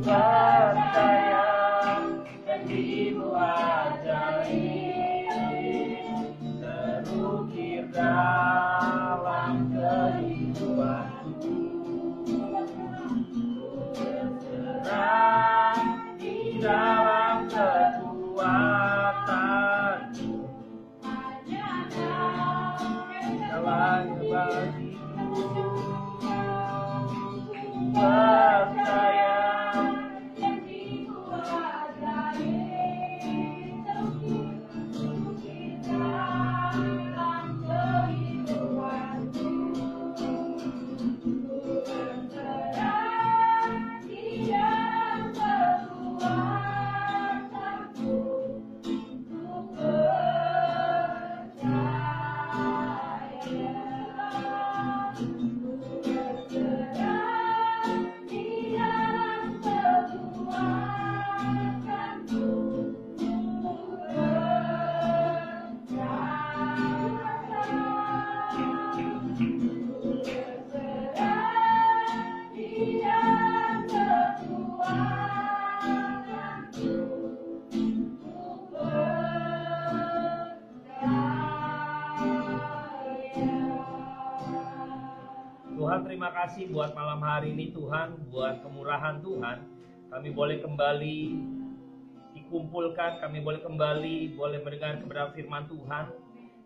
Percaya janjimu ajaib terukir dalam kehidupanku. Berserah di dalam kekuatanmu, segalanya bagiku. Percaya Tuhan, terima kasih buat malam hari ini Tuhan, buat kemurahan Tuhan. Kami boleh kembali dikumpulkan, kami boleh kembali mendengar kebenaran firman Tuhan.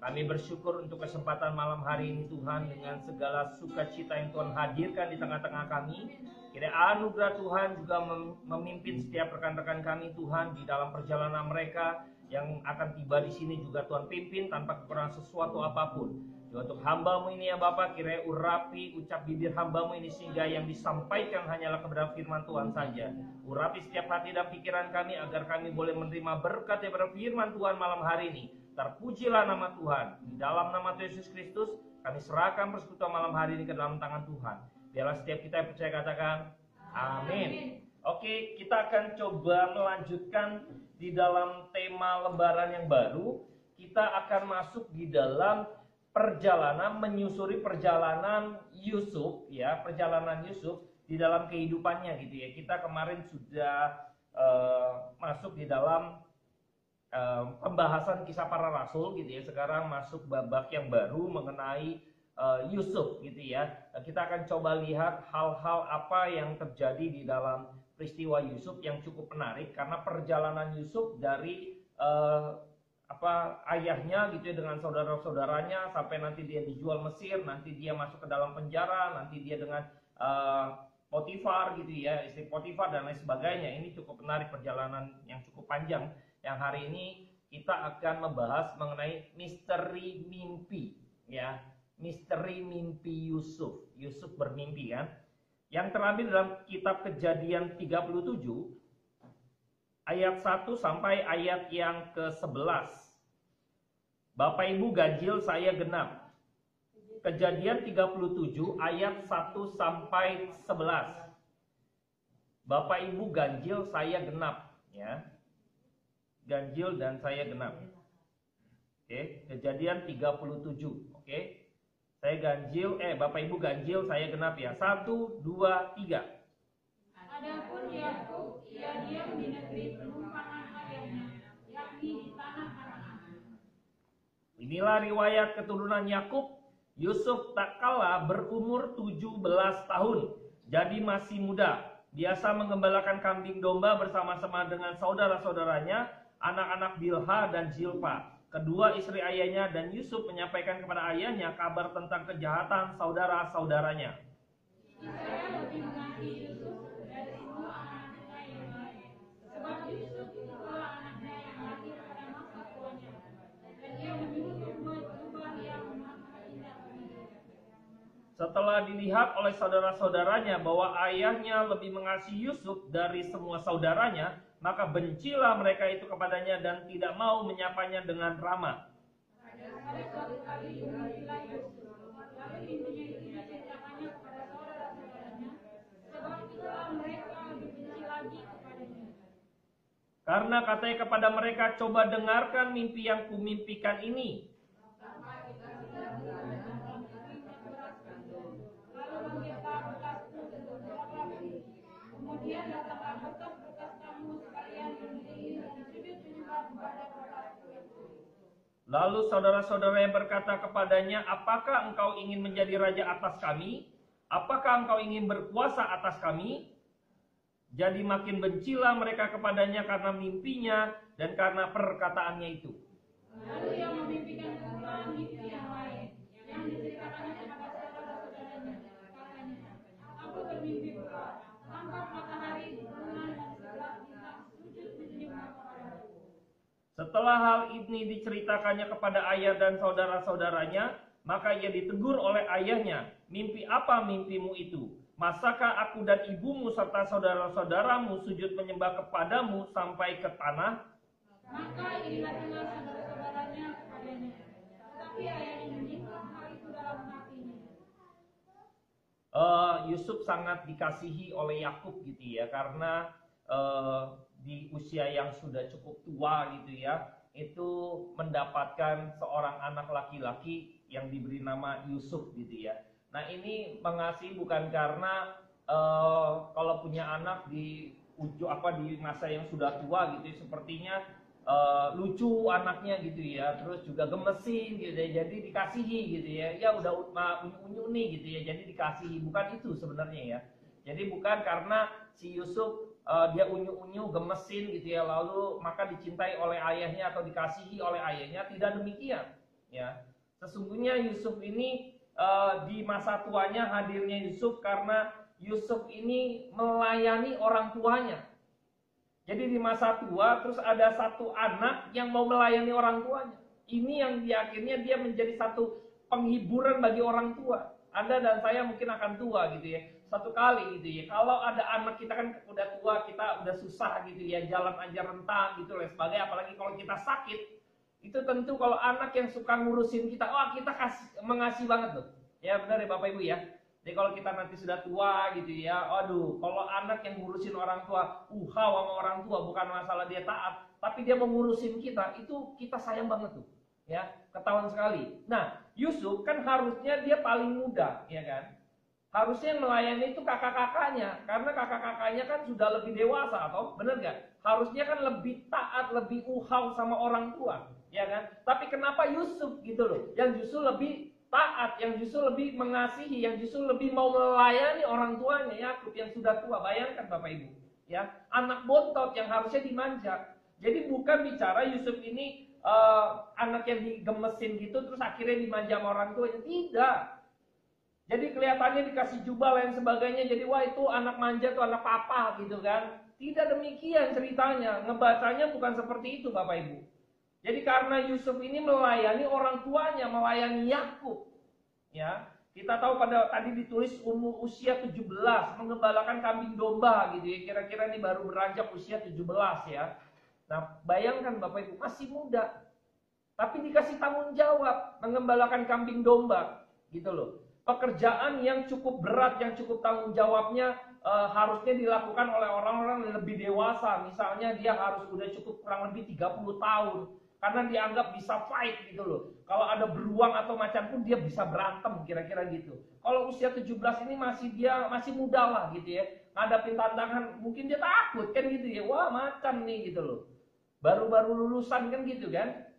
Kami bersyukur untuk kesempatan malam hari ini Tuhan, dengan segala sukacita yang Tuhan hadirkan di tengah-tengah kami. Kiranya anugerah Tuhan juga memimpin setiap rekan-rekan kami Tuhan di dalam perjalanan mereka yang akan tiba di sini, juga Tuhan pimpin tanpa kekurangan sesuatu apapun. Juga untuk hamba-Mu ini ya Bapak, kiranya urapi ucap bibir hamba-Mu ini sehingga yang disampaikan hanyalah kebenaran firman Tuhan saja. Urapi setiap hati dan pikiran kami agar kami boleh menerima berkat daripada firman Tuhan malam hari ini. Terpujilah nama Tuhan. Di dalam nama Tuhan Yesus Kristus kami serahkan persekutuan malam hari ini ke dalam tangan Tuhan. Biarlah setiap kita yang percaya katakan amin. Oke, kita akan coba melanjutkan di dalam tema lembaran yang baru. Kita akan masuk di dalam perjalanan, menyusuri perjalanan Yusuf, ya, perjalanan Yusuf di dalam kehidupannya gitu ya. Kita kemarin sudah masuk di dalam pembahasan kisah para rasul gitu ya. Sekarang masuk babak yang baru mengenai Yusuf gitu ya. Kita akan coba lihat hal-hal apa yang terjadi di dalam peristiwa Yusuf yang cukup menarik, karena perjalanan Yusuf dari ayahnya gitu ya dengan saudara-saudaranya sampai nanti dia dijual Mesir, nanti dia masuk ke dalam penjara, nanti dia dengan Potifar gitu ya, istri Potifar dan lain sebagainya. Ini cukup menarik, perjalanan yang cukup panjang. Yang hari ini kita akan membahas mengenai misteri mimpi ya, misteri mimpi Yusuf. Yusuf bermimpi kan, yang terambil dalam kitab Kejadian 37 ayat 1 sampai ayat yang ke-11. Bapak Ibu ganjil saya genap. Kejadian 37 ayat 1 sampai 11. Bapak Ibu ganjil saya genap ya. Ganjil dan saya genap. Oke, Kejadian 37. Oke. Saya ganjil, Bapak Ibu ganjil saya genap ya. 1 2 3. Adapun Yakub, ia diam di negeri penumpangan ayahnya, yakni di tanah Kanaan. Inilah riwayat keturunan Yakub. Yusuf tak kalah berumur 17 tahun, jadi masih muda. Biasa menggembalakan kambing domba bersama-sama dengan saudara-saudaranya, anak-anak Bilha dan Zilpa, kedua istri ayahnya, dan Yusuf menyampaikan kepada ayahnya kabar tentang kejahatan saudara-saudaranya. Saya lebih mengasihi Yusuf dari semua anak-anaknya yang lain, sebab Yusuf itulah anaknya yang lahir pada masa tuanya, dan dia menyuruh membuat jubah yang amat indah bagi dia. Setelah dilihat oleh saudara-saudaranya bahwa ayahnya lebih mengasihi Yusuf dari semua saudaranya, maka bencilah mereka itu kepadanya dan tidak mau menyapanya dengan ramah. Pada suatu kali dipanggillah Yusuf, lalu ibunya itu diceritakannya kepada saudara-saudaranya, sebab itulah mereka lebih benci lagi kepadanya. Karena katanya kepada mereka, coba dengarkan mimpi yang kumimpikan ini. Lalu saudara-saudaranya berkata kepadanya, apakah engkau ingin menjadi raja atas kami? Apakah engkau ingin berkuasa atas kami? Jadi makin bencilah mereka kepadanya karena mimpinya dan karena perkataannya itu. Lalu ia memimpikan pula mimpi yang lain, yang diceritakannya kepada saudara-saudaranya. Katanya, aku bermimpi pula, tampak matahari, bulan, dan segala bintang sujud menyembah kepadaku. Setelah hal ini diceritakannya kepada ayah dan saudara-saudaranya, maka ia ditegur oleh ayahnya, mimpi apa mimpimu itu? Masakah aku dan ibumu serta saudara-saudaramu sujud menyembah kepadamu sampai ke tanah? Maka ingatlah saudara-saudaranya kepadanya. Tetapi ayahnya menyimpan hal itu dalam hatinya. Yusuf sangat dikasihi oleh Yakub gitu ya, karena di usia yang sudah cukup tua gitu ya, itu mendapatkan seorang anak laki-laki yang diberi nama Yusuf gitu ya. Nah ini mengasihi bukan karena kalau punya anak di di masa yang sudah tua gitu ya, sepertinya lucu anaknya gitu ya, terus juga gemesin gitu ya, jadi dikasihi gitu ya. Ya udah unyu-unyu nih gitu ya, jadi dikasihi. Bukan itu sebenarnya ya. Jadi bukan karena si Yusuf dia unyu-unyu gemesin gitu ya, lalu maka dicintai oleh ayahnya atau dikasihi oleh ayahnya. Tidak demikian ya. Sesungguhnya Yusuf ini di masa tuanya hadirnya Yusuf karena Yusuf ini melayani orang tuanya. Jadi di masa tua terus ada satu anak yang mau melayani orang tuanya. Ini yang akhirnya dia menjadi satu penghiburan bagi orang tua. Anda dan saya mungkin akan tua gitu ya. Satu kali gitu ya. Kalau ada anak kita kan udah tua, kita udah susah gitu ya, jalan aja rentang gitu lah sebagainya. Apalagi kalau kita sakit, itu tentu kalau anak yang suka ngurusin kita, kita mengasihi banget loh. Ya benar ya Bapak Ibu ya. Jadi kalau kita nanti sudah tua gitu ya, kalau anak yang ngurusin orang tua, sama orang tua, bukan masalah dia taat, tapi dia mau ngurusin kita, itu kita sayang banget tuh. Ya, ketahuan sekali. Nah, Yusuf kan harusnya dia paling muda, ya kan? Harusnya yang melayani itu kakak-kakaknya, karena kakak-kakaknya kan sudah lebih dewasa, atau benar nggak? Harusnya kan lebih taat, lebih sama orang tua, ya kan? Tapi kenapa Yusuf gitu loh, yang justru lebih taat, yang justru lebih mengasihi, yang justru lebih mau melayani orang tuanya, Yakub yang sudah tua. Bayangkan Bapak Ibu, ya, anak bontot yang harusnya dimanja. Jadi bukan bicara Yusuf ini anak yang digemesin gitu, terus akhirnya dimanja sama orang tuanya. Tidak. Jadi kelihatannya dikasih jubah lain sebagainya. Jadi wah itu anak manja tuh anak papa gitu kan. Tidak demikian ceritanya. Ngebacanya bukan seperti itu Bapak Ibu. Jadi karena Yusuf ini melayani orang tuanya, melayani Yakub. Ya, kita tahu pada tadi ditulis umur usia 17, mengembalakan kambing domba gitu ya. Kira-kira ini baru beranjak usia 17 ya. Nah, bayangkan Bapak Ibu masih muda. Tapi dikasih tanggung jawab mengembalakan kambing domba gitu loh. Pekerjaan yang cukup berat, yang cukup tanggung jawabnya harusnya dilakukan oleh orang-orang yang lebih dewasa. Misalnya dia harus udah cukup kurang lebih 30 tahun. Karena dianggap bisa fight gitu loh. Kalau ada beruang atau macan pun dia bisa berantem kira-kira gitu. Kalau usia 17 ini masih muda lah gitu ya. Ngadapin tantangan mungkin dia takut kan gitu ya. Wah macan nih gitu loh. Baru-baru lulusan kan gitu kan.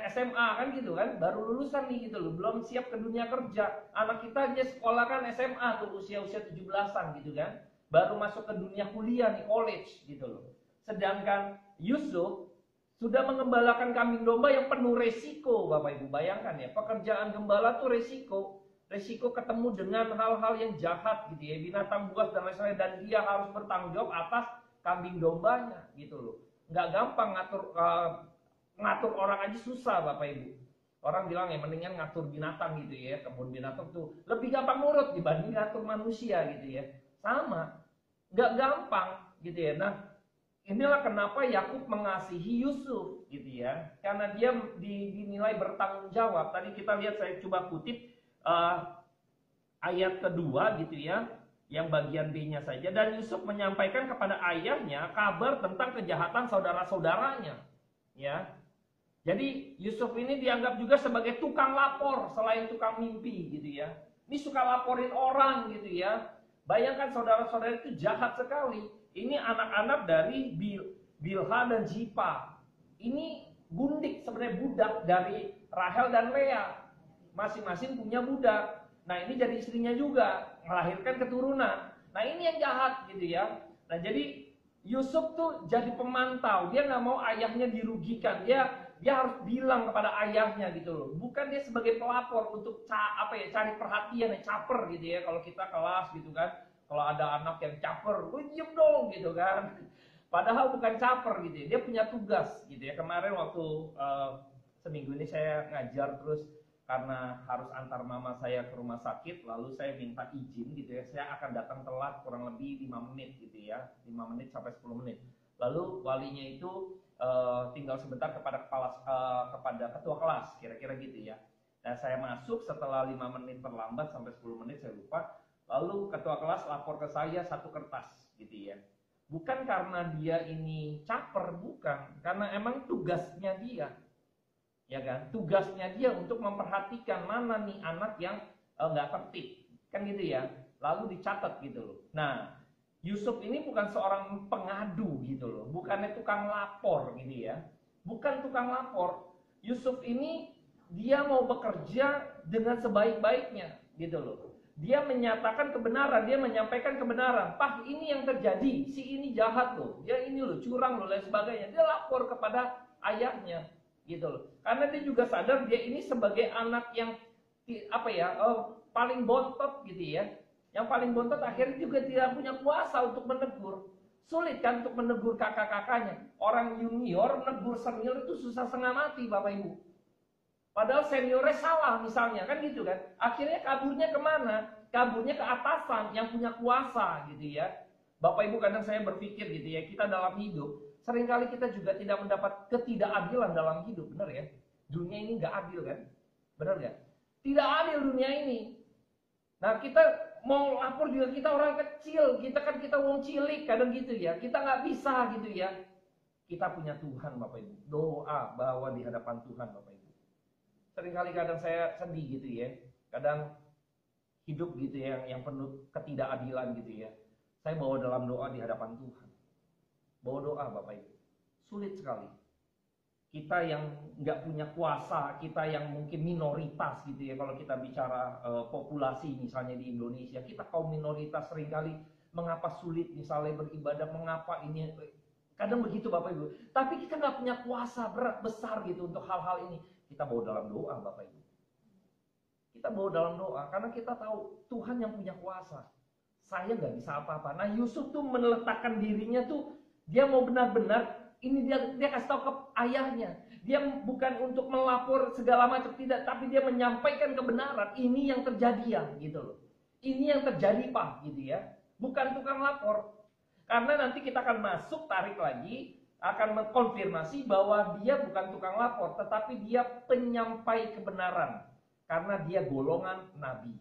SMA kan gitu kan, baru lulusan nih gitu loh, belum siap ke dunia kerja. Anak kita aja sekolah kan SMA tuh usia-usia 17-an gitu kan, baru masuk ke dunia kuliah nih, college gitu loh. Sedangkan Yusuf sudah mengembalakan kambing domba yang penuh resiko, Bapak Ibu bayangkan ya, pekerjaan gembala tuh resiko ketemu dengan hal-hal yang jahat gitu ya, binatang buas dan lain-lain, dan dia harus bertanggung jawab atas kambing dombanya gitu loh. Nggak gampang ngatur orang aja susah Bapak Ibu. Orang bilang ya mendingan ngatur binatang gitu ya. Kebun binatang tuh lebih gampang nurut dibanding ngatur manusia gitu ya. Sama. Nggak gampang gitu ya. Nah inilah kenapa Yakub mengasihi Yusuf gitu ya. Karena dia dinilai bertanggung jawab. Tadi kita lihat, saya coba kutip ayat kedua gitu ya. Yang bagian B-nya saja. Dan Yusuf menyampaikan kepada ayahnya kabar tentang kejahatan saudara-saudaranya. Ya. Jadi Yusuf ini dianggap juga sebagai tukang lapor selain tukang mimpi gitu ya. Ini suka laporin orang gitu ya. Bayangkan saudara-saudara itu jahat sekali. Ini anak-anak dari Bilha dan Zipa. Ini gundik, sebenarnya budak dari Rahel dan Lea. Masing-masing punya budak. Nah ini jadi istrinya juga, melahirkan keturunan. Nah ini yang jahat gitu ya. Nah jadi Yusuf tuh jadi pemantau, dia nggak mau ayahnya dirugikan, dia harus bilang kepada ayahnya gitu loh. Bukan dia sebagai pelapor untuk cari perhatian, caper gitu ya. Kalau kita kelas gitu kan, kalau ada anak yang caper, lu diem dong gitu kan. Padahal bukan caper gitu ya, dia punya tugas gitu ya. Kemarin waktu seminggu ini saya ngajar terus, karena harus antar mama saya ke rumah sakit, lalu saya minta izin gitu ya, saya akan datang telat kurang lebih 5 menit gitu ya, 5 menit sampai 10 menit. Lalu walinya itu tinggal sebentar kepada ketua kelas, kira-kira gitu ya. Nah saya masuk setelah 5 menit terlambat sampai 10 menit, saya lupa. Lalu ketua kelas lapor ke saya 1 kertas gitu ya. Bukan karena dia ini caper, bukan, karena emang tugasnya dia. Ya kan, tugasnya dia untuk memperhatikan mana nih anak yang nggak tertib, kan gitu ya, lalu dicatat gitu loh. Nah Yusuf ini bukan seorang pengadu gitu loh, bukannya tukang lapor gitu ya, bukan tukang lapor. Yusuf ini dia mau bekerja dengan sebaik-baiknya gitu loh. Dia menyatakan kebenaran, dia menyampaikan kebenaran. Pak, ini yang terjadi, si ini jahat loh, dia ini loh curang loh, lain sebagainya. Dia lapor kepada ayahnya gitu loh. Karena dia juga sadar dia ini sebagai anak yang paling bontot gitu ya. Yang paling bontot akhirnya juga tidak punya kuasa untuk menegur. Sulit kan untuk menegur kakak-kakaknya. Orang junior menegur senior itu susah setengah mati Bapak Ibu. Padahal seniornya salah misalnya kan gitu kan. Akhirnya kaburnya kemana? Kaburnya ke atasan yang punya kuasa gitu ya. Bapak Ibu kadang saya berpikir gitu ya, kita dalam hidup seringkali kita juga tidak mendapat ketidakadilan dalam hidup, benar ya? Dunia ini nggak adil kan? Benar nggak? Tidak adil dunia ini. Nah kita mau lapor juga, kita orang kecil, kita wong cilik kadang gitu ya, kita nggak bisa gitu ya. Kita punya Tuhan Bapak Ibu, doa bawa di hadapan Tuhan Bapak Ibu. Seringkali kadang saya sedih gitu ya, kadang hidup gitu ya, yang penuh ketidakadilan gitu ya. Saya bawa dalam doa di hadapan Tuhan. Bawa doa Bapak Ibu, sulit sekali. Kita yang nggak punya kuasa, kita yang mungkin minoritas gitu ya, kalau kita bicara populasi misalnya di Indonesia, kita kaum minoritas seringkali mengapa sulit misalnya beribadah, mengapa ini, kadang begitu Bapak Ibu. Tapi kita nggak punya kuasa berat besar gitu untuk hal-hal ini. Kita bawa dalam doa Bapak Ibu. Kita bawa dalam doa karena kita tahu Tuhan yang punya kuasa. Saya nggak bisa apa-apa. Nah Yusuf tuh meletakkan dirinya tuh, dia mau benar-benar, ini dia kasih tahu ke ayahnya. Dia bukan untuk melapor segala macam, tidak, tapi dia menyampaikan kebenaran. Ini yang terjadi ya, gitu loh. Ini yang terjadi Pak, gitu ya. Bukan tukang lapor. Karena nanti kita akan masuk, tarik lagi, akan mengkonfirmasi bahwa dia bukan tukang lapor, tetapi dia penyampai kebenaran. Karena dia golongan nabi.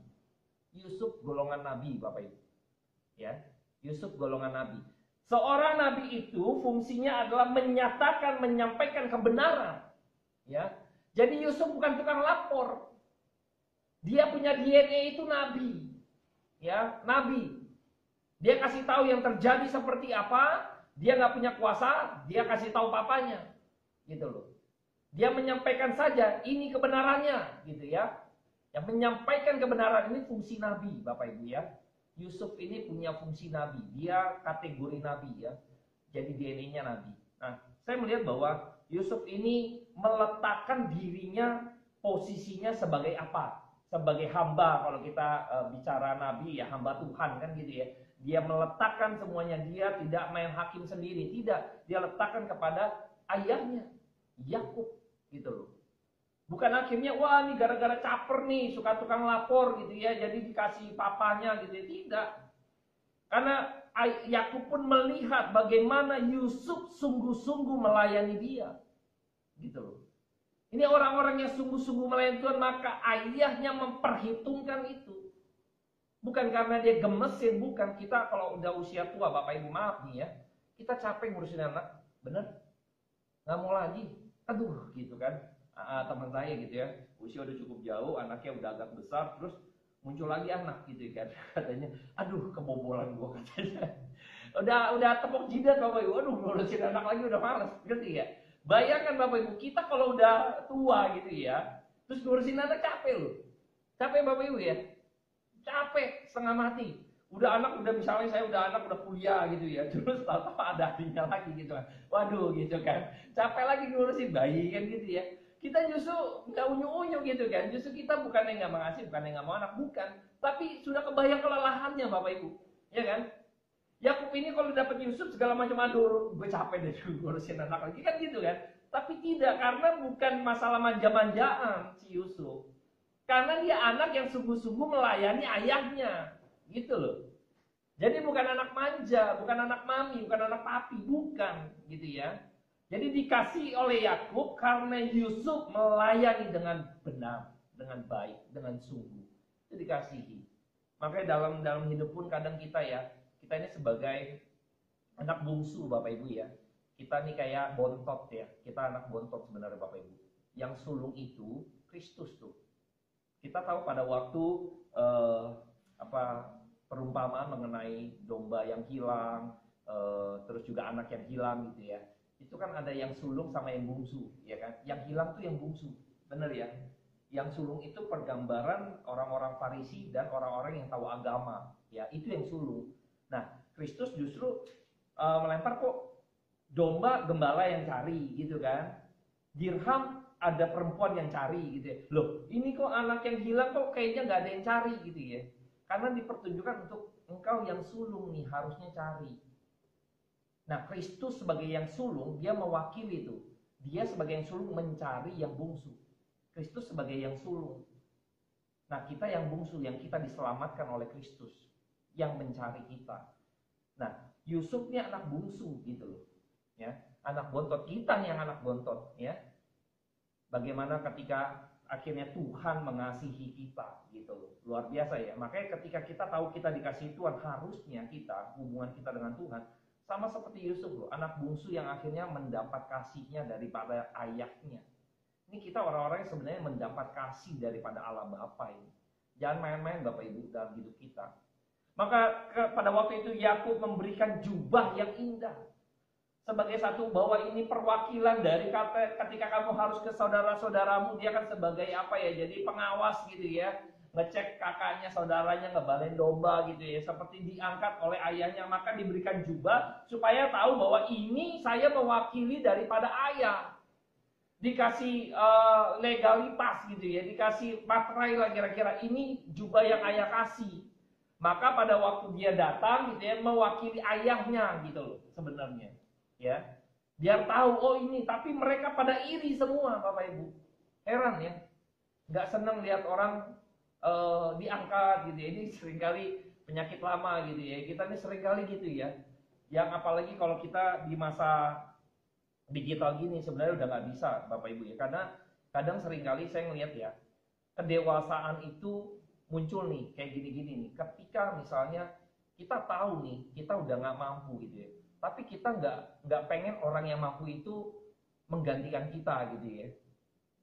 Yusuf golongan nabi, Bapak Ibu. Ya, Yusuf golongan nabi. Seorang nabi itu fungsinya adalah menyatakan, menyampaikan kebenaran. Ya, jadi Yusuf bukan tukang lapor. Dia punya DNA itu nabi. Ya, nabi. Dia kasih tahu yang terjadi seperti apa. Dia nggak punya kuasa, dia kasih tahu papanya. Gitu loh. Dia menyampaikan saja, ini kebenarannya, gitu ya. Yang menyampaikan kebenaran ini fungsi nabi, Bapak Ibu ya. Yusuf ini punya fungsi nabi, dia kategori nabi ya, jadi DNA-nya nabi. Nah, saya melihat bahwa Yusuf ini meletakkan dirinya, posisinya sebagai apa? Sebagai hamba, kalau kita bicara nabi ya, hamba Tuhan kan gitu ya. Dia meletakkan semuanya, dia tidak main hakim sendiri, tidak. Dia letakkan kepada ayahnya, Yakub gitu loh. Bukan akhirnya, wah ini gara-gara caper nih, suka tukang lapor gitu ya, jadi dikasih papanya gitu ya. Tidak. Karena Yakub pun melihat bagaimana Yusuf sungguh-sungguh melayani dia. Gitu loh. Ini orang-orang yang sungguh-sungguh melayani Tuhan, maka ayahnya memperhitungkan itu. Bukan karena dia gemesin, bukan. Kita kalau udah usia tua, Bapak Ibu maaf nih ya, kita capek ngurusin anak, bener? Nggak mau lagi, aduh gitu kan. Teman saya gitu ya, usia udah cukup jauh, anaknya udah agak besar, terus muncul lagi anak gitu kan, katanya, aduh kebobolan gua katanya, udah tepuk jidat Bapak Ibu, aduh ngurusin anak lagi udah males, ngerti ya? Bayangkan Bapak Ibu, kita kalau udah tua gitu ya, terus ngurusin anak capek loh. Capek Bapak Ibu ya. Capek setengah mati. Udah misalnya saya udah kuliah gitu ya, terus tahu ada adiknya lagi gitu kan. Waduh gitu kan. Capek lagi ngurusin bayi kan gitu ya. Kita justru nggak unyu-unyu gitu kan. Justru kita bukan yang nggak mengasihi, bukan yang nggak mau anak, bukan. Tapi sudah kebayang kelelahannya Bapak Ibu. Ya kan? Yakub ini kalau dapat Yusuf segala macam, aduh gue capek deh ngurusin anak lagi kan gitu kan. Tapi tidak, karena bukan masalah manja-manjaan si Yusuf. Karena dia anak yang sungguh-sungguh melayani ayahnya. Gitu loh. Jadi bukan anak manja, bukan anak mami, bukan anak papi, bukan gitu ya. Jadi dikasih oleh Yakub karena Yusuf melayani dengan benar, dengan baik, dengan sungguh. Itu dikasihi. Makanya dalam hidup pun kadang kita ini sebagai anak bungsu Bapak Ibu ya. Kita nih kayak bontot ya. Kita anak bontot sebenarnya Bapak Ibu. Yang sulung itu Kristus tuh. Kita tahu pada waktu perumpamaan mengenai domba yang hilang, terus juga anak yang hilang gitu ya. Itu kan ada yang sulung sama yang bungsu, ya kan? Yang hilang tuh yang bungsu, bener ya? Yang sulung itu pergambaran orang-orang Farisi dan orang-orang yang tahu agama, ya itu yang sulung. Nah, Kristus justru melempar kok domba gembala yang cari gitu kan? Dirham ada perempuan yang cari gitu ya. Loh, ini kok anak yang hilang kok kayaknya nggak ada yang cari gitu ya. Karena dipertunjukkan untuk engkau yang sulung nih harusnya cari. Nah, Kristus sebagai yang sulung, dia mewakili itu. Dia sebagai yang sulung mencari yang bungsu. Kristus sebagai yang sulung. Nah, kita yang bungsu, yang kita diselamatkan oleh Kristus. Yang mencari kita. Nah, Yusuf ini anak bungsu gitu loh. Ya, anak bontot, kita yang anak bontot ya. Bagaimana ketika akhirnya Tuhan mengasihi kita gitu loh. Luar biasa ya. Makanya ketika kita tahu kita dikasihi Tuhan, harusnya kita, hubungan kita dengan Tuhan sama seperti Yusuf loh, anak bungsu yang akhirnya mendapat kasihnya daripada ayahnya. Ini kita orang-orang yang sebenarnya mendapat kasih daripada Allah Bapa ini. Jangan main-main Bapak Ibu dalam hidup kita. Maka pada waktu itu Yakub memberikan jubah yang indah. Sebagai satu, bahwa ini perwakilan dari ketika kamu harus ke saudara-saudaramu, dia kan sebagai apa ya, jadi pengawas gitu ya, ngecek kakaknya, saudaranya ngebalen domba gitu ya, seperti diangkat oleh ayahnya, maka diberikan jubah supaya tahu bahwa ini saya mewakili daripada ayah. Dikasih legalitas gitu ya, dikasih materai lah kira-kira, ini jubah yang ayah kasih. Maka pada waktu dia datang gitu ya, mewakili ayahnya gitu loh sebenarnya. Ya, biar tahu oh ini, tapi mereka pada iri semua Bapak Ibu. Heran ya, nggak seneng lihat orang diangkat gitu ya. Ini seringkali penyakit lama gitu ya. Kita ini seringkali gitu ya. Yang apalagi kalau kita di masa digital gini sebenarnya udah nggak bisa Bapak Ibu ya. Karena kadang seringkali saya ngelihat ya, kedewasaan itu muncul nih kayak gini-gini nih. Ketika misalnya kita tahu nih kita udah nggak mampu gitu ya. Tapi kita nggak pengen orang yang mampu itu menggantikan kita gitu ya.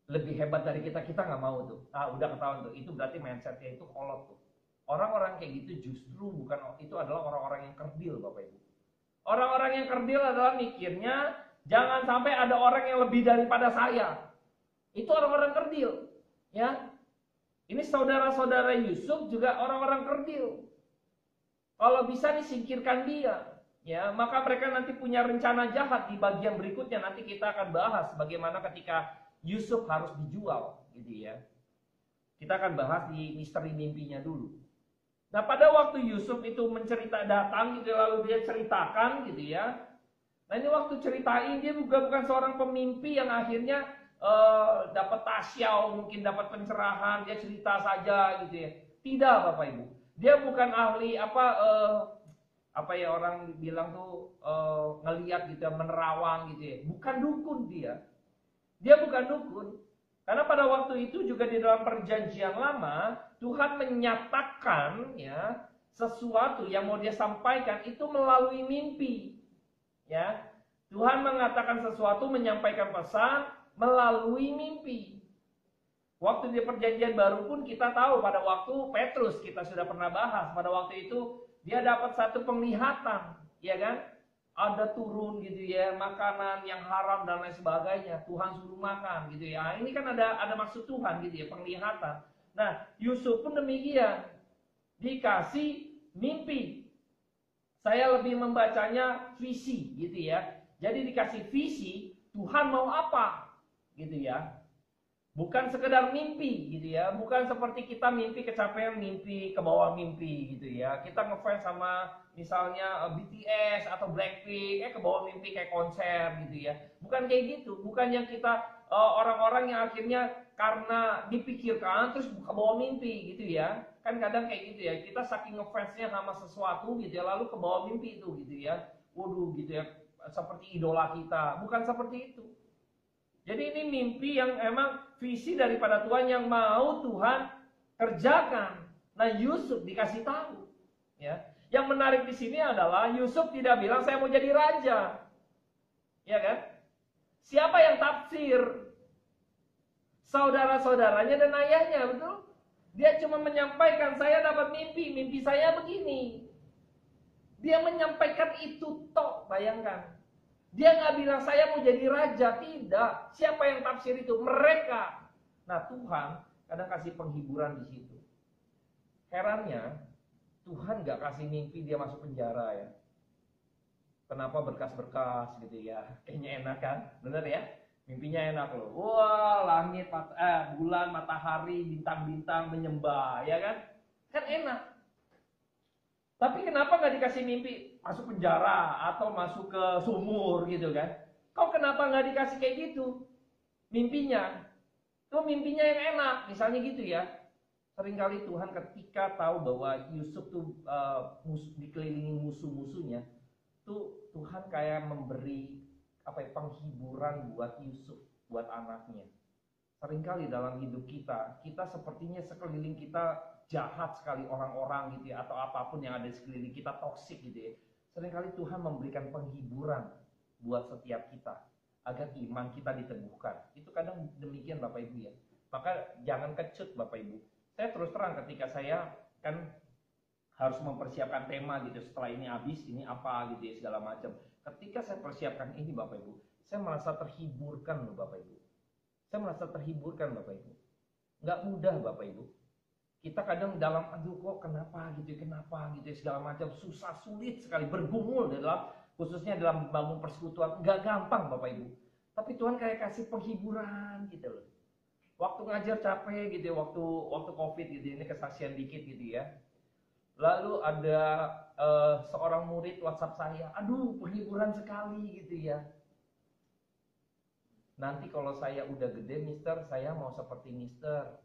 Lebih hebat dari kita nggak mau tuh. Udah ketahuan tuh. Itu berarti mindsetnya itu kolot tuh. Orang-orang kayak gitu justru itu adalah orang-orang yang kerdil Bapak Ibu. Orang-orang yang kerdil adalah mikirnya jangan sampai ada orang yang lebih daripada saya. Itu orang-orang kerdil. Ya. Ini saudara-saudara Yusuf juga orang-orang kerdil. Kalau bisa disingkirkan dia. Ya, maka mereka nanti punya rencana jahat di bagian berikutnya. Nanti kita akan bahas bagaimana ketika Yusuf harus dijual, gitu ya. Kita akan bahas di misteri mimpinya dulu. Nah, pada waktu Yusuf itu datang, gitu, lalu dia ceritakan, gitu ya. Nah, ini waktu ceritain dia juga bukan seorang pemimpi yang akhirnya dapat tasyau, mungkin dapat pencerahan, dia cerita saja, gitu ya. Tidak, Bapak Ibu. Dia bukan ahli apa ya orang bilang tuh ngelihat gitu ya, menerawang gitu ya. Bukan dukun dia. Dia bukan dukun. Karena pada waktu itu juga di dalam perjanjian lama, Tuhan menyatakan ya sesuatu yang mau dia sampaikan itu melalui mimpi. Ya. Tuhan mengatakan sesuatu, menyampaikan pesan melalui mimpi. Waktu di perjanjian baru pun kita tahu pada waktu Petrus kita sudah pernah bahas. Pada waktu itu dia dapat satu penglihatan, ya kan? ada turun gitu ya, makanan yang haram dan lain sebagainya, Tuhan suruh makan gitu ya. Ini kan ada maksud Tuhan gitu ya, penglihatan. Nah, Yusuf pun demikian, dikasih mimpi. Saya lebih membacanya visi gitu ya. Jadi dikasih visi, Tuhan mau apa gitu ya. Bukan sekedar mimpi gitu ya. Bukan seperti kita mimpi kecapean, mimpi ke bawah mimpi gitu ya. Kita ngefans sama misalnya BTS atau Blackpink, ke bawah mimpi kayak konser gitu ya. Bukan kayak gitu. Bukan yang kita orang-orang yang akhirnya karena dipikirkan terus ke bawah mimpi gitu ya. Kan kadang kayak gitu ya, kita saking ngefansnya sama sesuatu gitu ya, lalu ke bawah mimpi itu gitu ya. Waduh gitu ya, seperti idola kita. Bukan seperti itu. Jadi ini mimpi yang emang visi daripada Tuhan yang mau Tuhan kerjakan. Nah, Yusuf dikasih tahu. Ya. Yang menarik di sini adalah Yusuf tidak bilang saya mau jadi raja. Ya kan? Siapa yang tafsir? Saudara-saudaranya dan ayahnya, betul? Dia cuma menyampaikan, saya dapat mimpi saya begini. Dia menyampaikan itu tok, bayangkan. Dia nggak bilang saya mau jadi raja, tidak. Siapa yang tafsir itu? Mereka. Nah, Tuhan kadang kasih penghiburan di situ. Herannya, Tuhan nggak kasih mimpi dia masuk penjara ya. Kenapa berkas-berkas gitu ya? Kayaknya enak kan? Bener ya? Mimpinya enak loh. Wah, langit, bulan, matahari, bintang-bintang menyembah, ya kan? Kan enak. Tapi kenapa nggak dikasih mimpi masuk penjara atau masuk ke sumur gitu kan? Kok kenapa nggak dikasih kayak gitu? Mimpinya. Tuh mimpinya yang enak, misalnya gitu ya. Seringkali Tuhan ketika tahu bahwa Yusuf tuh dikelilingi musuh-musuhnya, tuh Tuhan kayak memberi penghiburan buat Yusuf, buat anaknya. Seringkali dalam hidup kita sepertinya sekeliling kita jahat sekali orang-orang gitu ya, atau apapun yang ada di sekeliling kita toksik gitu ya. Seringkali Tuhan memberikan penghiburan buat setiap kita agar iman kita diteguhkan. Itu kadang demikian Bapak Ibu ya. Maka jangan kecut Bapak Ibu. Saya terus terang ketika saya kan harus mempersiapkan tema gitu, setelah ini habis ini apa gitu ya, segala macam. Ketika saya persiapkan ini Bapak Ibu, saya merasa terhiburkan loh Bapak Ibu. Saya merasa terhiburkan Bapak Ibu. Nggak mudah Bapak Ibu. Kita kadang dalam aduh kok kenapa gitu ya, segala macam, susah sulit sekali, bergumul dalam khususnya dalam membangun persekutuan. Nggak gampang Bapak Ibu. Tapi Tuhan kayak kasih penghiburan gitu loh. Waktu ngajar capek gitu ya, waktu Covid gitu, ini kesaksian dikit gitu ya. Lalu ada seorang murid WhatsApp saya, aduh penghiburan sekali gitu ya. Nanti kalau saya udah gede mister, saya mau seperti mister,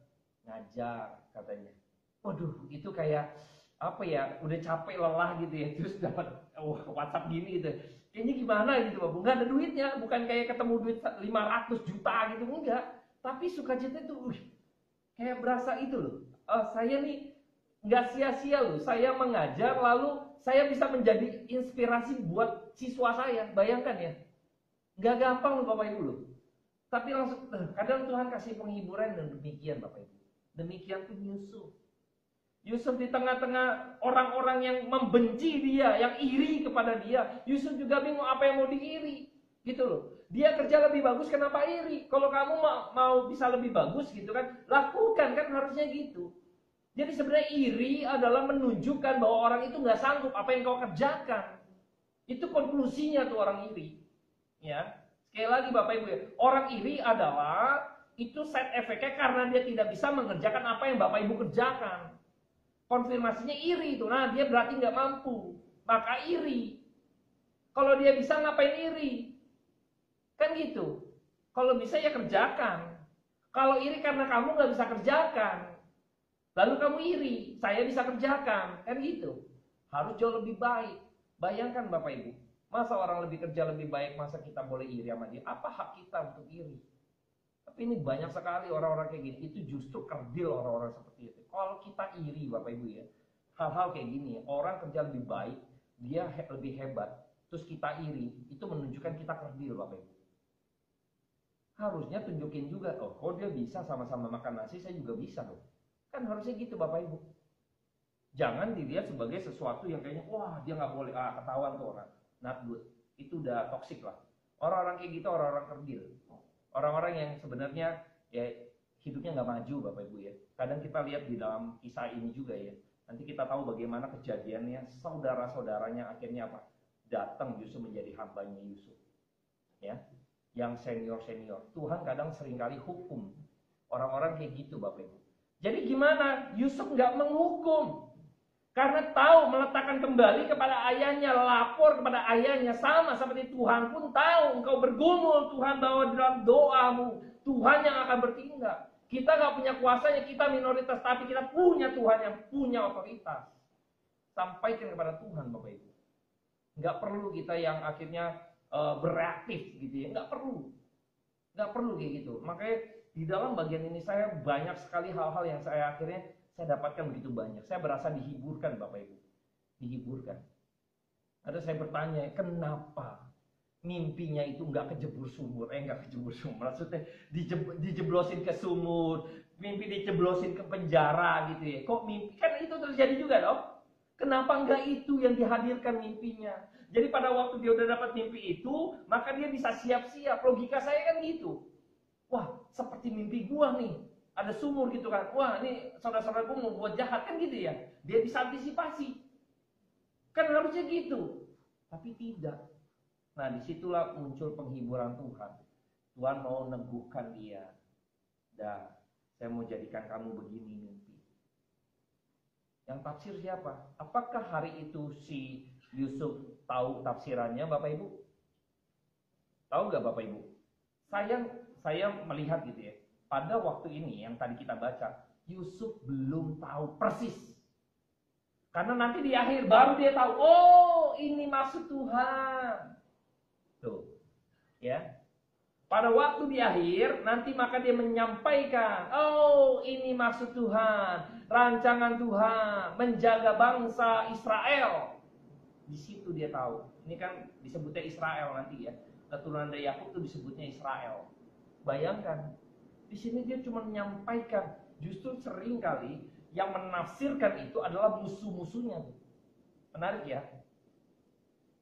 ngajar katanya. Waduh itu kayak apa ya, udah capek lelah gitu ya, terus dapat WhatsApp gini gitu. Kayaknya gimana gitu Bapak, nggak ada duitnya, bukan kayak ketemu duit 500 juta gitu, enggak. Tapi sukacita itu, kayak berasa itu loh, saya nih nggak sia-sia loh, saya mengajar lalu saya bisa menjadi inspirasi buat siswa saya, bayangkan ya, nggak gampang loh Bapak Ibu loh. Tapi langsung, kadang Tuhan kasih penghiburan dan demikian Bapak Ibu. Demikian pun Yusuf. Yusuf di tengah-tengah orang-orang yang membenci dia, yang iri kepada dia, Yusuf juga bingung apa yang mau diiri, gitu loh. Dia kerja lebih bagus, kenapa iri? Kalau kamu mau bisa lebih bagus gitu kan, lakukan kan, harusnya gitu. Jadi sebenarnya iri adalah menunjukkan bahwa orang itu nggak sanggup apa yang kau kerjakan. Itu konklusinya tuh orang iri. Ya, sekali lagi Bapak Ibu ya, orang iri adalah itu side effect-nya karena dia tidak bisa mengerjakan apa yang Bapak Ibu kerjakan. Konfirmasinya iri itu, nah dia berarti nggak mampu, maka iri. Kalau dia bisa ngapain iri? Kan gitu. Kalau bisa ya kerjakan. Kalau iri karena kamu nggak bisa kerjakan, lalu kamu iri, saya bisa kerjakan, kan gitu. Harus jauh lebih baik. Bayangkan Bapak Ibu, masa orang lebih kerja lebih baik, masa kita boleh iri sama dia? Apa hak kita untuk iri? Tapi ini banyak sekali orang-orang kayak gini, itu justru kerdil orang-orang seperti itu. Kalau kita iri Bapak Ibu ya, hal-hal kayak gini, orang kerja lebih baik, dia lebih hebat, terus kita iri, itu menunjukkan kita kerdil Bapak Ibu. Harusnya tunjukin juga, oh kok dia bisa sama-sama makan nasi, saya juga bisa loh. Kan harusnya gitu Bapak Ibu. Jangan dilihat sebagai sesuatu yang kayaknya, wah dia nggak boleh, ketahuan tuh orang. Not good. itu udah toksik lah. Orang-orang kayak gitu orang-orang kerdil, orang-orang yang sebenarnya ya hidupnya nggak maju, Bapak Ibu ya. Kadang kita lihat di dalam kisah ini juga ya, nanti kita tahu bagaimana kejadiannya, saudara-saudaranya akhirnya apa, datang justru menjadi hambanya Yusuf ya, yang senior-senior. Tuhan kadang seringkali hukum orang-orang kayak gitu, Bapak Ibu. Jadi gimana? Yusuf nggak menghukum, karena tahu meletakkan kembali kepada ayahnya, lapor kepada ayahnya. Sama seperti Tuhan pun tahu engkau bergumul, Tuhan bawa dalam doamu, Tuhan yang akan bertindak. Kita nggak punya kuasanya, kita minoritas, tapi kita punya Tuhan yang punya otoritas. Sampaikan kepada Tuhan, Bapak Ibu. Nggak perlu kita yang akhirnya bereaktif gitu ya, nggak perlu kayak gitu. Makanya di dalam bagian ini saya banyak sekali hal-hal yang saya akhirnya saya dapatkan begitu banyak. Saya berasa dihiburkan, Bapak Ibu. Dihiburkan. Ada saya bertanya, kenapa mimpinya itu nggak kejebur sumur? Nggak kejebur sumur. Maksudnya dijeblosin ke sumur, mimpi dijeblosin ke penjara gitu ya. Kok mimpi? Kan itu terjadi juga dong. Kenapa nggak itu yang dihadirkan mimpinya? Jadi pada waktu dia udah dapat mimpi itu, maka dia bisa siap-siap. Logika saya kan gitu. Wah, seperti mimpi gua nih. Ada sumur gitu kan. Wah, ini saudara-saudara gua mau buat jahat kan gitu ya. Dia bisa antisipasi. Kan harusnya gitu. Tapi tidak. Nah, disitulah muncul penghiburan Tuhan. Tuhan mau neguhkan dia. Dah, saya mau jadikan kamu begini mimpi. Yang tafsir siapa? Apakah hari itu si Yusuf tahu tafsirannya, Bapak Ibu? Tahu nggak Bapak Ibu? Saya melihat gitu ya, pada waktu ini yang tadi kita baca, Yusuf belum tahu persis. Karena nanti di akhir baru dia tahu, oh ini maksud Tuhan. Tuh, ya. Pada waktu di akhir, nanti maka dia menyampaikan, oh ini maksud Tuhan, rancangan Tuhan, menjaga bangsa Israel. Di situ dia tahu. Ini kan disebutnya Israel nanti ya. Keturunan dari Yakub itu disebutnya Israel. Bayangkan, di sini dia cuma menyampaikan. Justru sering kali yang menafsirkan itu adalah musuh-musuhnya. Menarik ya.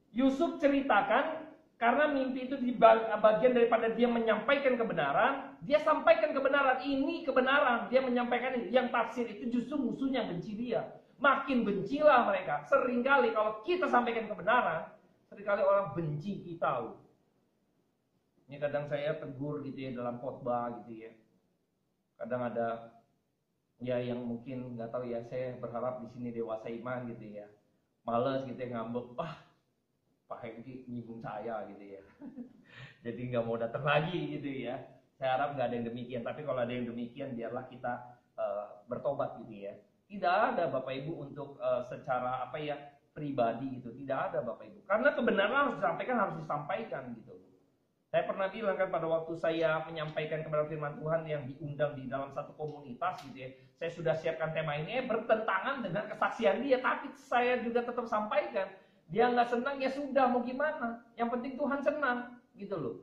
Yusuf ceritakan karena mimpi itu di bagian daripada dia menyampaikan kebenaran, dia sampaikan kebenaran. Ini kebenaran, dia menyampaikan ini. Yang tafsir itu justru musuhnya benci dia. Makin bencilah mereka. Seringkali kalau kita sampaikan kebenaran, seringkali orang benci kita. Ini kadang saya tegur gitu ya dalam khotbah gitu ya. Kadang ada ya yang mungkin nggak tahu ya, saya berharap di sini dewasa iman gitu ya. Males gitu ya ngambek, Pak Hengki nyinggung saya gitu ya. Jadi nggak mau datang lagi gitu ya. Saya harap nggak ada yang demikian. Tapi kalau ada yang demikian, biarlah kita bertobat gitu ya. Tidak ada Bapak Ibu untuk secara pribadi gitu. Tidak ada Bapak Ibu. Karena kebenaran harus disampaikan gitu. Saya pernah bilang kan pada waktu saya menyampaikan kepada firman Tuhan yang diundang di dalam satu komunitas gitu ya. Saya sudah siapkan tema ini bertentangan dengan kesaksian dia, tapi saya juga tetap sampaikan. Dia nggak senang ya sudah, mau gimana? Yang penting Tuhan senang gitu loh.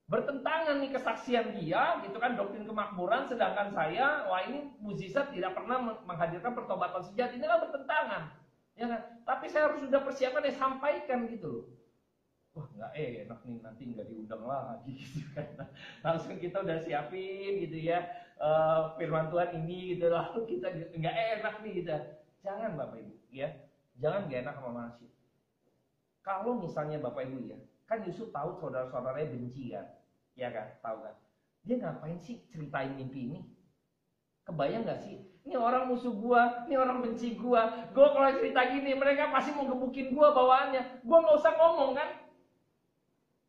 Bertentangan nih kesaksian dia gitu kan, doktrin kemakmuran, sedangkan saya ini mukjizat tidak pernah menghadirkan pertobatan sejati. Ini kan bertentangan. Ya kan? Tapi saya harus sudah persiapkan ya sampaikan gitu loh. Wah nggak enak nih, nanti nggak diundang lagi gitu kan. Langsung kita udah siapin gitu ya firman Tuhan ini gitu, lalu kita nggak enak nih gitu. Jangan Bapak Ibu ya, jangan nggak enak sama manusia. Kalau misalnya Bapak Ibu ya, kan Yusuf tahu saudara-saudaranya benci kan, ya kan, tahu kan. Dia ngapain sih ceritain mimpi ini? Kebayang nggak sih? Ini orang musuh gua, ini orang benci gua. Gua kalau cerita gini, mereka pasti mau gebukin gua bawaannya. Gua nggak usah ngomong kan?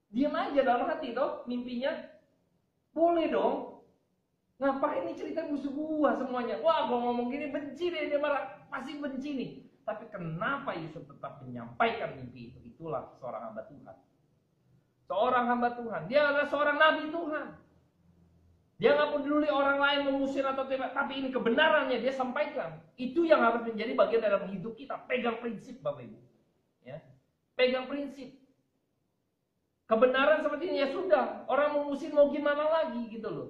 Diam aja dalam hati toh mimpinya. Boleh dong. Ngapain ini cerita musuh gua semuanya? Wah, gua ngomong gini benci deh, dia marah. Pasti benci nih. Tapi kenapa Yusuf tetap menyampaikan mimpi itu? Itulah seorang hamba Tuhan. Seorang hamba Tuhan. Dia adalah seorang nabi Tuhan. Dia nggak peduli orang lain mengusir atau tidak, tapi ini kebenarannya dia sampaikan. Itu yang harus menjadi bagian dalam hidup kita. Pegang prinsip Bapak Ibu. Ya. Pegang prinsip. Kebenaran seperti ini ya sudah, orang mengusir mau gimana lagi gitu loh.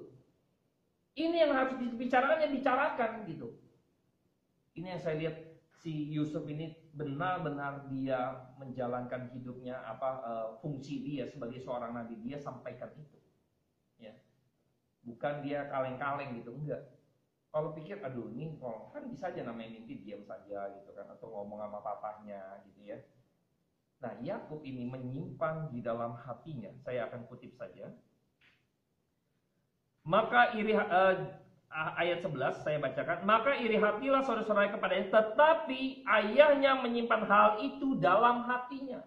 Ini yang harus dibicarakan, ya bicarakan gitu. Ini yang saya lihat si Yusuf ini benar-benar dia menjalankan hidupnya, fungsi dia sebagai seorang nabi, dia sampaikan itu, ya. Bukan dia kaleng-kaleng gitu, enggak. Kalau pikir, aduh ini kan bisa aja namanya mimpi, diam saja gitu kan, atau ngomong sama papahnya gitu ya. Nah, Yakub ini menyimpan di dalam hatinya. Saya akan kutip saja. Maka ayat 11 saya bacakan, maka iri hatilah saudara-saudara kepadanya, tetapi ayahnya menyimpan hal itu dalam hatinya.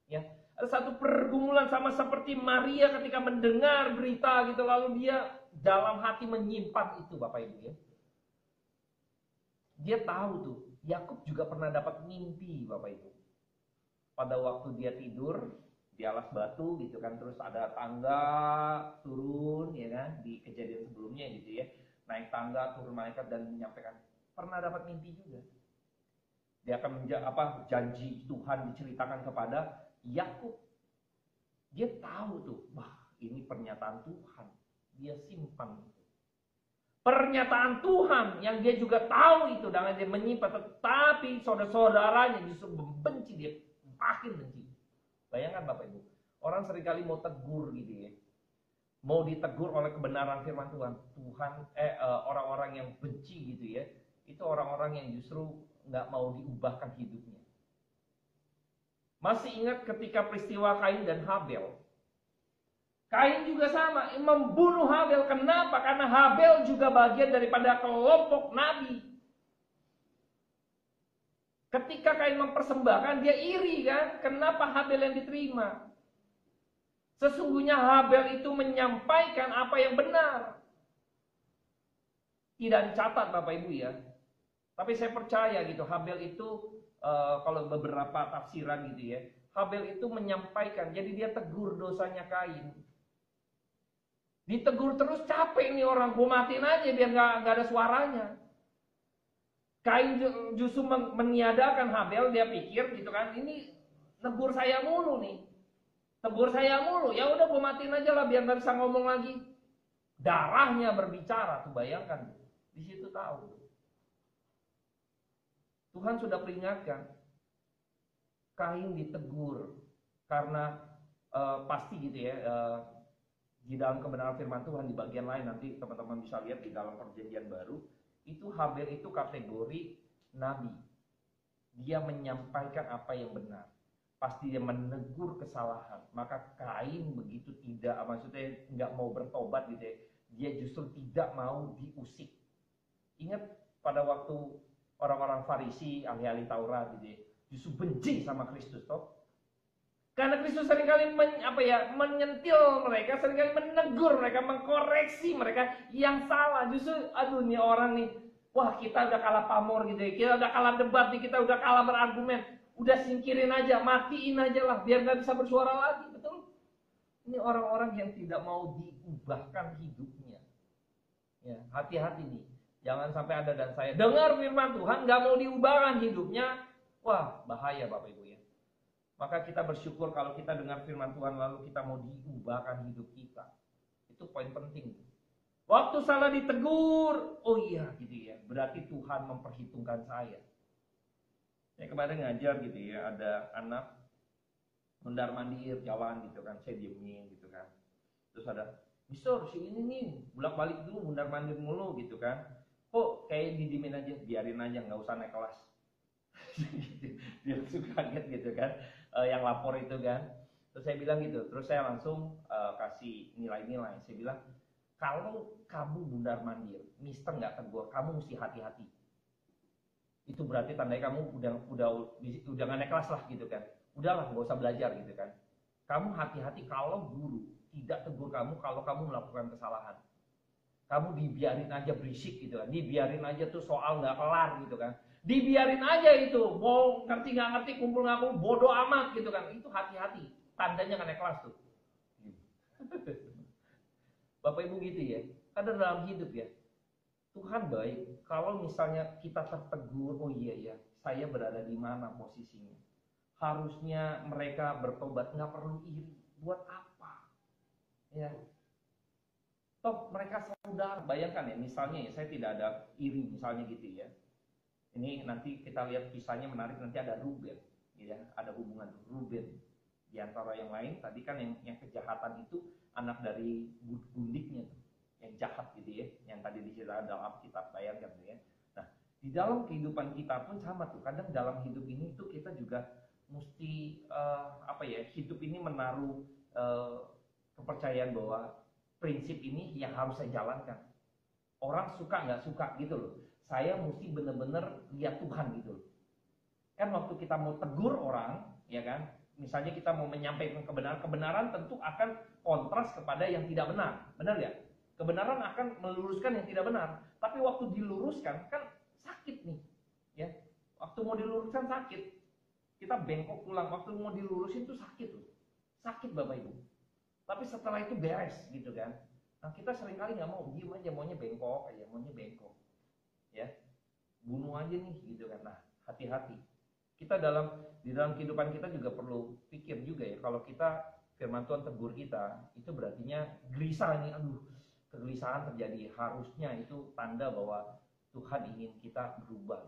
Ya, ada satu pergumulan sama seperti Maria ketika mendengar berita gitu, lalu dia dalam hati menyimpan itu, Bapak Ibu ya. Dia tahu tuh, Yakub juga pernah dapat mimpi, Bapak Ibu. Pada waktu dia tidur di alas batu gitu kan, terus ada tangga turun ya kan, di kejadian sebelumnya gitu ya, naik tangga turun malaikat dan menyampaikan, pernah dapat mimpi juga. Dia akan janji Tuhan diceritakan kepada Yakub. Dia tahu tuh, wah ini pernyataan Tuhan, dia simpan itu. Pernyataan Tuhan yang dia juga tahu itu, dan dia menyimpan, tetapi saudara-saudaranya justru membenci dia, makin benci. Bayangkan Bapak Ibu, orang seringkali mau tegur gitu ya, mau ditegur oleh kebenaran firman Tuhan. Orang-orang yang benci gitu ya, itu orang-orang yang justru nggak mau diubahkan hidupnya. Masih ingat ketika peristiwa Kain dan Habel? Kain juga sama, membunuh Habel. Kenapa? Karena Habel juga bagian daripada kelompok nabi. Ketika Kain mempersembahkan, dia iri kan? Kenapa Habel yang diterima? Sesungguhnya Habel itu menyampaikan apa yang benar. Tidak dicatat Bapak Ibu ya. Tapi saya percaya gitu, Habel itu kalau beberapa tafsiran gitu ya, Habel itu menyampaikan, jadi dia tegur dosanya Kain. Ditegur terus, capek nih orang, gue matiin aja biar nggak ada suaranya. Kain justru meniadakan Habel, dia pikir gitu kan, ini negur saya mulu nih, tegur saya mulu, ya udah gue matiin aja lah biar nggak bisa ngomong lagi. Darahnya berbicara, tuh bayangkan, di situ tahu. Tuhan sudah peringatkan, Kain ditegur karena pasti gitu ya, di dalam kebenaran firman Tuhan di bagian lain nanti teman-teman bisa lihat di dalam perjanjian baru. Itu Habel itu kategori nabi. Dia menyampaikan apa yang benar. Pasti dia menegur kesalahan. Maka Kain begitu tidak, maksudnya nggak mau bertobat gitu ya. Dia justru tidak mau diusik. Ingat pada waktu orang-orang Farisi, ahli-ahli Taurat gitu ya, justru benci sama Kristus toh. Karena Kristus seringkali menyentil mereka, seringkali menegur mereka, mengkoreksi mereka yang salah. Justru, aduh nih orang nih, wah kita udah kalah pamor gitu ya, kita udah kalah debat nih, kita udah kalah berargumen, udah singkirin aja, matiin aja lah, biar gak bisa bersuara lagi, betul? Ini orang-orang yang tidak mau diubahkan hidupnya. Ya, hati-hati nih, jangan sampai ada dan saya dengar firman Tuhan, gak mau diubahkan hidupnya, wah bahaya Bapak Ibu ya. Maka kita bersyukur kalau kita dengar firman Tuhan lalu kita mau diubahkan hidup kita. Itu poin penting. Waktu salah ditegur, oh iya gitu ya, berarti Tuhan memperhitungkan saya. Saya kemarin ngajar gitu ya, ada anak mundar mandir jalan gitu kan, saya diemin gitu kan. Terus ada, Mister si ini nih, bolak-balik dulu mundar mandir mulu gitu kan. Kok kayak didiemin aja, biarin aja, nggak usah naik kelas. Dia langsung kaget gitu kan, yang lapor itu kan. Terus saya bilang gitu, terus saya langsung kasih nilai-nilai. Saya bilang, kalau kamu mundar mandir, Mister nggak tegur, kamu mesti hati-hati. Itu berarti tandanya kamu udah nggak naik kelas lah gitu kan. Udahlah, nggak usah belajar gitu kan. Kamu hati-hati kalau guru tidak tegur kamu kalau kamu melakukan kesalahan. Kamu dibiarin aja berisik gitu kan, dibiarin aja tuh soal nggak kelar gitu kan. Dibiarin aja itu, mau ngerti nggak ngerti, kumpul nggak kumpul, bodoh amat gitu kan. Itu hati-hati, tandanya nggak naik kelas tuh. Bapak Ibu gitu ya, ada dalam hidup ya. Tuhan baik, kalau misalnya kita tertegur, oh iya ya, saya berada di mana posisinya. Harusnya mereka bertobat, nggak perlu iri. Buat apa? Ya. Toh mereka saudara, bayangkan ya, misalnya ya, saya tidak ada iri misalnya gitu ya. Ini nanti kita lihat kisahnya menarik, nanti ada Ruben, ya, ada hubungan Ruben. Di antara yang lain, tadi kan yang kejahatan itu anak dari gundiknya tuh, yang jahat gitu ya, yang tadi diceritakan dalam Alkitab, bayangkan ya. Nah, di dalam kehidupan kita pun sama tuh. Kadang dalam hidup ini tuh kita juga mesti hidup ini menaruh kepercayaan bahwa prinsip ini yang harus saya jalankan. Orang suka nggak suka gitu loh. Saya mesti benar-benar lihat Tuhan gitu loh. Kan waktu kita mau tegur orang, ya kan, misalnya kita mau menyampaikan kebenaran tentu akan kontras kepada yang tidak benar. Benar ya? Kebenaran akan meluruskan yang tidak benar. Tapi waktu diluruskan kan sakit nih, ya. Waktu mau diluruskan sakit. Kita bengkok tulang, waktu mau dilurusin tuh sakit loh. Sakit Bapak Ibu. Tapi setelah itu beres gitu kan. Nah, kita seringkali nggak mau, diem aja, maunya bengkok aja, maunya bengkok. Ya. Bunuh aja nih gitu kan. Nah, hati-hati. Kita di dalam kehidupan kita juga perlu pikir juga ya, kalau kita firman Tuhan tegur kita, itu berartinya gelisah nih, aduh, kegelisahan terjadi. Harusnya itu tanda bahwa Tuhan ingin kita berubah.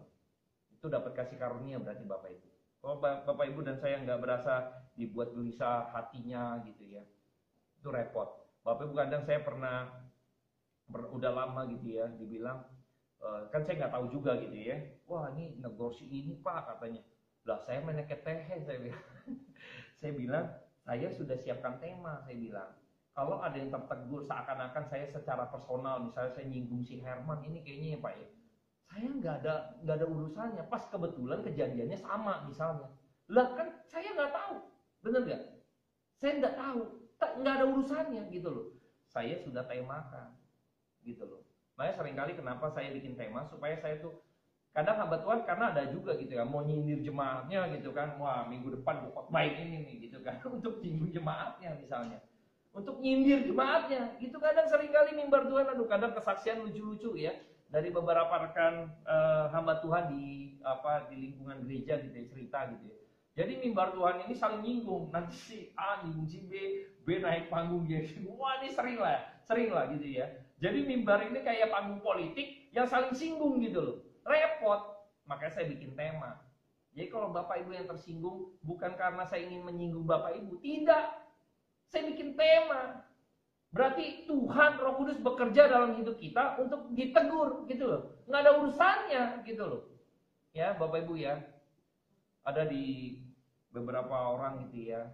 Itu dapat kasih karunia berarti Bapak Ibu. Kalau Bapak Ibu dan saya nggak berasa dibuat gelisah hatinya gitu ya, itu repot. Bapak Ibu kadang saya pernah udah lama gitu ya, dibilang kan saya nggak tahu juga gitu ya, wah ini negor si ini Pak katanya. Lah saya meneket tehe, saya bilang. Saya bilang saya sudah siapkan tema, saya bilang. Kalau ada yang tertegur seakan-akan saya secara personal, misalnya saya nyinggung si Herman ini kayaknya ya Pak ya, saya nggak ada urusannya. Pas kebetulan kejadiannya sama misalnya. Lah kan saya nggak tahu, bener nggak? Saya nggak tahu, nggak ada urusannya gitu loh. Saya sudah temakan, gitu loh. Makanya seringkali kenapa saya bikin tema supaya saya tuh kadang hamba Tuhan karena ada juga gitu ya, mau nyindir jemaatnya gitu kan, wah minggu depan pokok baik ini nih gitu kan, untuk nyindir jemaatnya misalnya, untuk nyindir jemaatnya, gitu kadang seringkali mimbar Tuhan, aduh kadang kesaksian lucu-lucu ya dari beberapa rekan hamba Tuhan di lingkungan gereja gitu ya, cerita gitu ya. Jadi mimbar Tuhan ini saling nyinggung, nanti si A nyinggung si B naik panggung dia, wah ini sering lah gitu ya. Jadi mimbar ini kayak panggung politik yang saling singgung gitu loh. Repot, makanya saya bikin tema. Jadi kalau Bapak Ibu yang tersinggung bukan karena saya ingin menyinggung Bapak Ibu, tidak. Saya bikin tema. Berarti Tuhan Roh Kudus bekerja dalam hidup kita untuk ditegur gitu loh. Nggak ada urusannya gitu loh. Ya Bapak Ibu ya. Ada di beberapa orang gitu ya.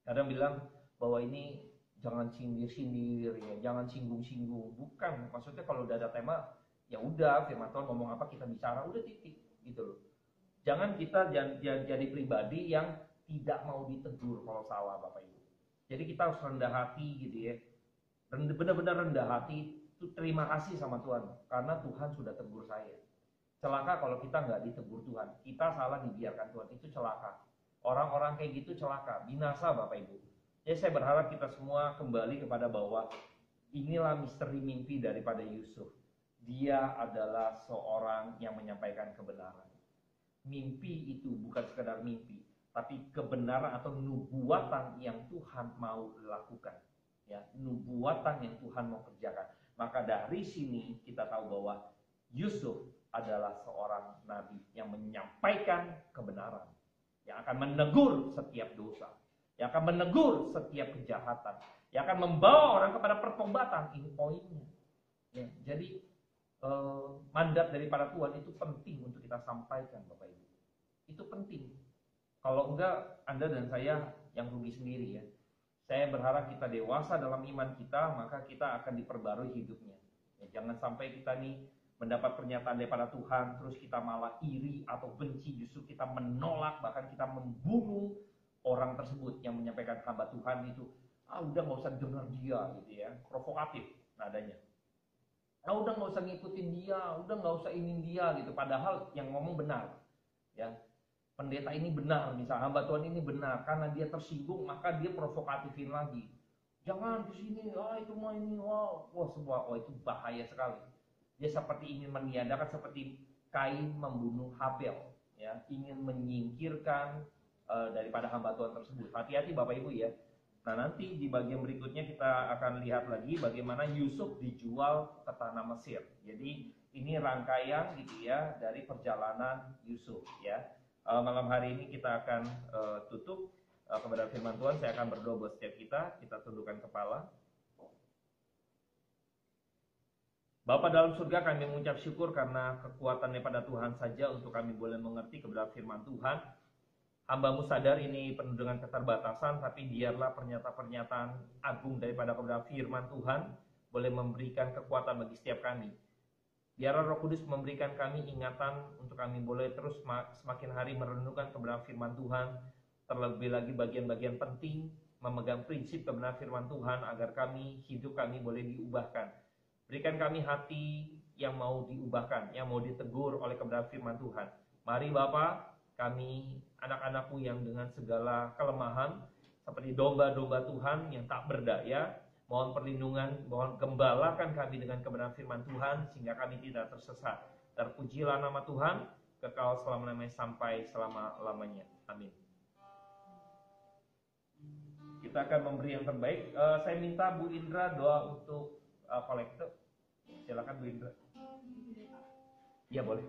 Kadang bilang bahwa ini jangan sindir-sindir ya, jangan singgung-singgung. Bukan, maksudnya kalau udah ada tema ya udah, firman Tuhan ngomong apa kita bicara, udah titik gitu loh. Jangan kita jadi pribadi yang tidak mau ditegur kalau salah Bapak Ibu. Jadi kita harus rendah hati gitu ya. Benar-benar rendah hati, itu terima kasih sama Tuhan karena Tuhan sudah tegur saya. Celaka kalau kita nggak ditegur Tuhan, kita salah dibiarkan Tuhan, itu celaka. Orang-orang kayak gitu celaka, binasa Bapak Ibu. Jadi saya berharap kita semua kembali kepada bahwa inilah misteri mimpi daripada Yusuf. Dia adalah seorang yang menyampaikan kebenaran. Mimpi itu bukan sekedar mimpi, tapi kebenaran atau nubuatan yang Tuhan mau lakukan. Ya, nubuatan yang Tuhan mau kerjakan. Maka dari sini kita tahu bahwa Yusuf adalah seorang nabi yang menyampaikan kebenaran, yang akan menegur setiap dosa, yang akan menegur setiap kejahatan, yang akan membawa orang kepada pertobatan. Ini poinnya. Ya, jadi mandat daripada Tuhan itu penting untuk kita sampaikan Bapak Ibu. Itu penting. Kalau enggak, Anda dan saya yang rugi sendiri ya. Saya berharap kita dewasa dalam iman kita, maka kita akan diperbarui hidupnya. Ya, jangan sampai kita nih mendapat pernyataan daripada Tuhan, terus kita malah iri atau benci, justru kita menolak, bahkan kita membunuh orang tersebut yang menyampaikan hamba Tuhan itu. Udah nggak usah dengar dia gitu ya, provokatif nadanya. Udah nggak usah ngikutin dia, udah nggak usah ingin dia gitu. Padahal yang ngomong benar, ya pendeta ini benar, misalnya hamba Tuhan ini benar, karena dia tersinggung maka dia provokatifin lagi. Jangan ke sini, itu mah ini, itu bahaya sekali. Dia seperti ingin meniadakan, seperti Kain membunuh Habel, ya ingin menyingkirkan daripada hamba Tuhan tersebut. Hati-hati Bapak Ibu ya. Nah nanti di bagian berikutnya kita akan lihat lagi bagaimana Yusuf dijual ke tanah Mesir. Jadi ini rangkaian gitu ya dari perjalanan Yusuf ya. Malam hari ini kita akan tutup kepada firman Tuhan. Saya akan berdoa buat setiap kita tundukkan kepala. Bapa dalam surga, kami mengucap syukur karena kekuatan daripada Tuhan saja untuk kami boleh mengerti kebenaran firman Tuhan. Hamba-Mu sadar ini penuh dengan keterbatasan, tapi biarlah pernyataan-pernyataan agung daripada kebenaran firman Tuhan boleh memberikan kekuatan bagi setiap kami. Biarlah Roh Kudus memberikan kami ingatan untuk kami boleh terus semakin hari merenungkan kebenaran firman Tuhan, terlebih lagi bagian-bagian penting memegang prinsip kebenaran firman Tuhan agar hidup kami boleh diubahkan. Berikan kami hati yang mau diubahkan, yang mau ditegur oleh kebenaran firman Tuhan. Mari Bapa, kami anak-anak-Mu yang dengan segala kelemahan, seperti domba-domba Tuhan yang tak berdaya, mohon perlindungan, mohon gembalakan kami dengan kebenaran firman Tuhan, sehingga kami tidak tersesat. Terpujilah nama Tuhan, kekal selama-lamanya sampai selama-lamanya. Amin. Kita akan memberi yang terbaik. Saya minta Bu Indra doa untuk kolektor. Silakan Bu Indra. Ya boleh.